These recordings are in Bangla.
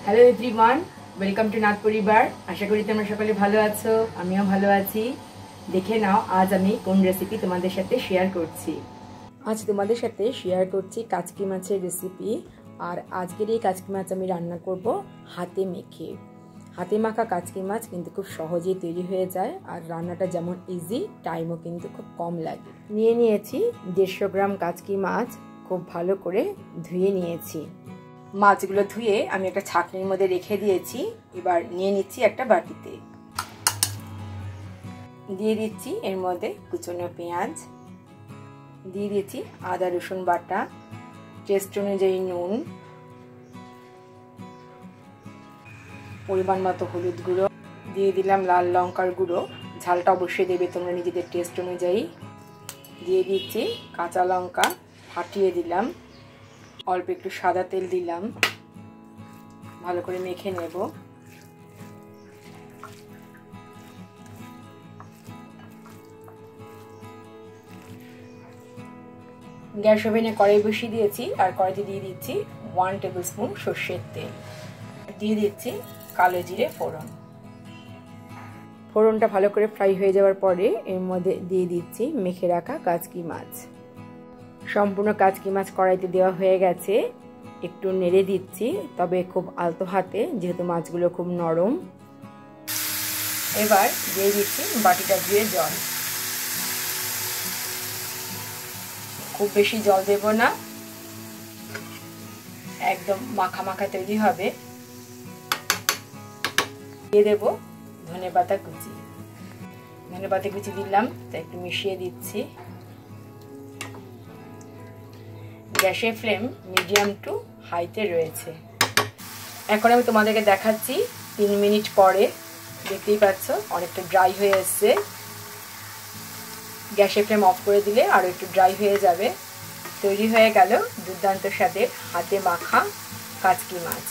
Hello everyone, welcome to Nath পরিবার। আশা করি তোমরা সকলে ভালো আছো, আমিও ভালো আছি। দেখে নাও আজ আমি কোন রেসিপি তোমাদের সাথে শেয়ার করছি। আজ তোমাদের সাথে শেয়ার করছি কাচকি মাছের রেসিপি। আর আজকের এই কাচকি মাছ আমি রান্না করব হাতে মেখে। হাতে মাখা কাচকি মাছ কিন্তু খুব সহজেই তৈরি হয়ে যায়, আর রান্নাটা যেমন ইজি, টাইমও কিন্তু খুব কম লাগে। নিয়ে নিয়েছি 150 গ্রাম কাচকি মাছ, খুব ভালো করে ধুয়ে নিয়েছি। মাছগুলো ধুয়ে আমি একটা ছাঁকনির মধ্যে রেখে দিয়েছি। এবার নিয়ে নিচ্ছি একটা বাটিতে, দিয়ে দিচ্ছি এর মধ্যে কুচনো পেঁয়াজ, দিয়ে দিচ্ছি আদা রসুন বাটা, টেস্ট অনুযায়ী নুন, পরিমাণ মতো হলুদ গুঁড়ো, দিয়ে দিলাম লাল লঙ্কার গুঁড়ো, ঝালটা অবশ্যই দেবে তোমরা নিজেদের টেস্ট অনুযায়ী। দিয়ে দিচ্ছি কাঁচা লঙ্কা ফাটিয়ে দিলাম, অল্প একটু সাদা তেল দিলাম, ভালো করে মেখে নেব। গ্যাস ওভেনে কড়াই বসিয়ে দিয়েছি, আর কড়াইতে দিয়ে দিচ্ছি 1 টেবিল স্পুন সর্ষের তেল, দিয়ে দিচ্ছি কালো জিরে ফোড়ন। ফোড়নটা ভালো করে ফ্রাই হয়ে যাওয়ার পরে এর মধ্যে দিয়ে দিচ্ছি মেখে রাখা কাচকি মাছ। সম্পূর্ণ কাচকি মাছ কড়াইতে দেওয়া হয়ে গেছে, একটু নেড়ে দিচ্ছি, তবে খুব আলতো হাতে, যেহেতু মাছগুলো খুব নরম। এবার দিয়ে দিচ্ছি বাটিটা ধুয়ে জল। খুব বেশি জল দেব না, একদম মাখা মাখা তৈরি হবে। দিয়ে দেব ধনেপাতা কুচি, ধনেপাতা কুচি দিলাম, তা একটু মিশিয়ে দিচ্ছি। গ্যাসের ফ্লেম মিডিয়াম টু হাইতে রয়েছে। এখন আমি তোমাদেরকে দেখাচ্ছি 3 মিনিট পরে। দেখতেই পাচ্ছ অনেকটা ড্রাই হয়ে এসছে। গ্যাসের ফ্লেম অফ করে দিলে আরও একটু ড্রাই হয়ে যাবে। তৈরি হয়ে গেল দুর্দান্ত স্বাদের হাতে মাখা কাচকি মাছ,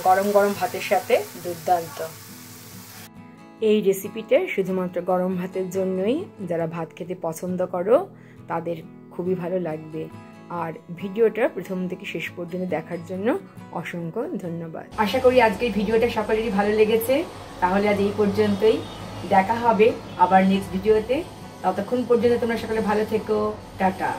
গরম গরম ভাতের সাথে দুর্দান্ত। এই রেসিপিটা শুধুমাত্র গরম ভাতের জন্যই, যারা ভাত খেতে পছন্দ করো তাদের খুবই ভালো লাগবে। আর ভিডিওটা প্রথম থেকে শেষ পর্যন্ত দেখার জন্য অসংখ্য ধন্যবাদ। আশা করি আজকের ভিডিওটা সকলেরই ভালো লেগেছে। তাহলে আজ এই পর্যন্তই, দেখা হবে আবার নেক্সট ভিডিওতে। ততক্ষণ পর্যন্ত তোমরা সকলে ভালো থেকো, টাটা।